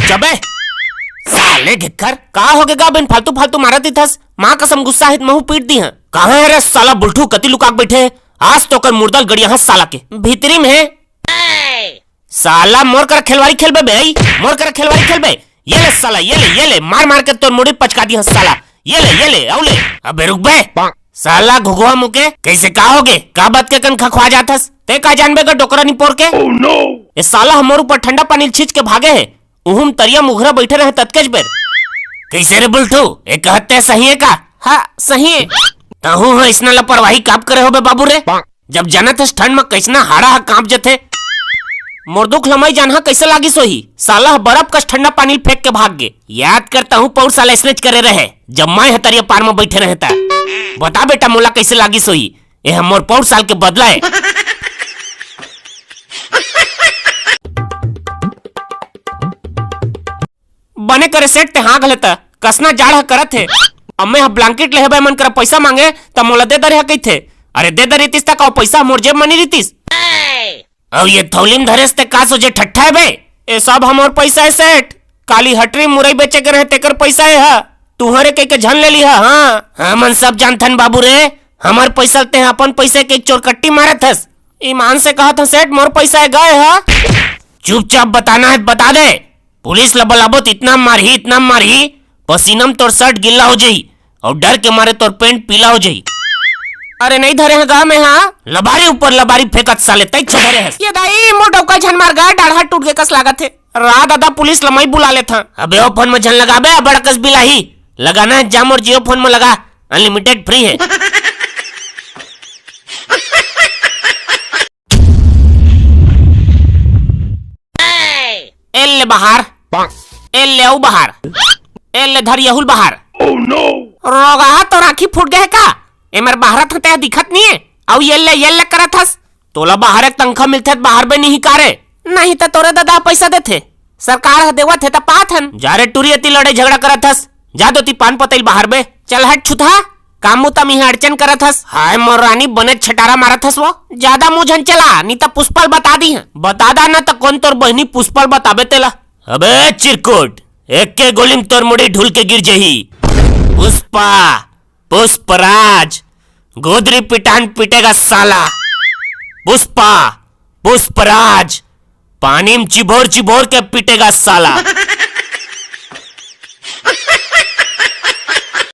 चुपचाप है साले घिक्कर का हो गया बिन फालतू फालतू मारती थस। माँ कसम गुस्सा है महू पीट दी है। कहाँ है रे साला बुलठू कति लुकाक बैठे। आज तो कर मुर्दल गड़िया है साला के भीतरी में है। साला मोर कर खिलवाड़ी खेलबे बे मोर कर खिलवाड़ी खेलबे। ये ले साला ये ले मार मार के तोर मुड़ी पचका दी है साला। ये ले औले अबे रुक बे साला घुघुआ मुके कैसे का होगे का बात के कन खखवा जाथस। ते का जानबे का डोकरा नहीं पोर के। ये साला हमर ऊपर ठंडा पानी छींच के भागे है। उहुम तरिया मुघरा बैठे रहे तत्कज बेर। कैसे रे बुलठू एक कहते सही है का। हाँ सही है तहु हो इसना लापरवाही काप करे हो बे बाबू रे। जब जानत है ठंड में कैसना हाड़ा कांप जथे। मोर दुख लमई जानहा कैसे लागी सोही। साला बर्फ कस ठंडा पानी फेंक के भाग गे। याद करता हूँ पौर साला स्नेच करे रहे जब मैं हतरिया पार में बैठे रहता। बता बेटा मोला कैसे लागी सोही। ये मोर पौर साल के बदला है। बने करे सेट ते हाँ गलता कसना जाड़ करत है। अम्मे हा ब्लैंकेट लेहे मन कर पैसा मांगे त मोला दे दरे कइथे। अरे दे दे रीतिस तक पैसा मोर जेब मनी रीतिस। अब ये थौलीम धरेस ते का सोचे ठट्ठा है बे। ए सब हमर पैसा है सेठ। काली हटरी मुरई बेचे के रहे तेकर पैसा है। हा तुहरे के झन ले ली हा। हाँ हमन सब जानथन बाबू रे हमर पैसा ते अपन पैसे के चोरकट्टी मारत हस। ईमान से कहत हस सेठ मोर पैसा है गए हा। चुपचाप बताना है बता दे। पुलिस ला बुलाबो इतना मारही पसीनम तोर शर्ट गिल्ला हो जाई और डर के मारे तोर पेंट पीला हो जाई। अरे नहीं धरे हैं गाँव में। हाँ लबारी ऊपर लबारी फेंकत साले तई छधरे है। ये दाई मोटौका झन मार गा डाढ़ा टूट के कस लागत है। रा दादा पुलिस लमई बुला ले था। अबे ओ फोन में झन लगाबे बड़ा कस बिलाही लगाना है जाम और जियो फोन में लगा अनलिमिटेड फ्री है। एल बाहर एल बाहर एल धर यहुल बाहर। रोगा तो राखी फूट गए का। एमर बाहर थे दिखत नहीं है। औ ये करत हस तोला बाहर एक तनखा मिलथे बाहर बे नहीं कारे। नहीं तो तोरे दादा पैसा देथे सरकार देवत है त पाथन। जारे टूरियती लड़े झगड़ा करत हस जा दो ती पान पतैल बाहर बे। चल हट छुथा कामू तम ही अड़चन करत हस। हाय मोर रानी बने छटारा मारत हस। वो ज्यादा मुंह झन चला नहीं तो पुष्पल बता दी है। बता दा ना तो कौन तोर बहनी पुष्पल बताबे तेला। अबे चिरकुट एक के गोली में तोर मुड़ी ढुल के गिर जही। पुष्पा पुष्पराज गोदरी पिटान पिटेगा साला। पुष्पा पुष्पराज पानी में चिबोर चिबोर के पिटेगा साला।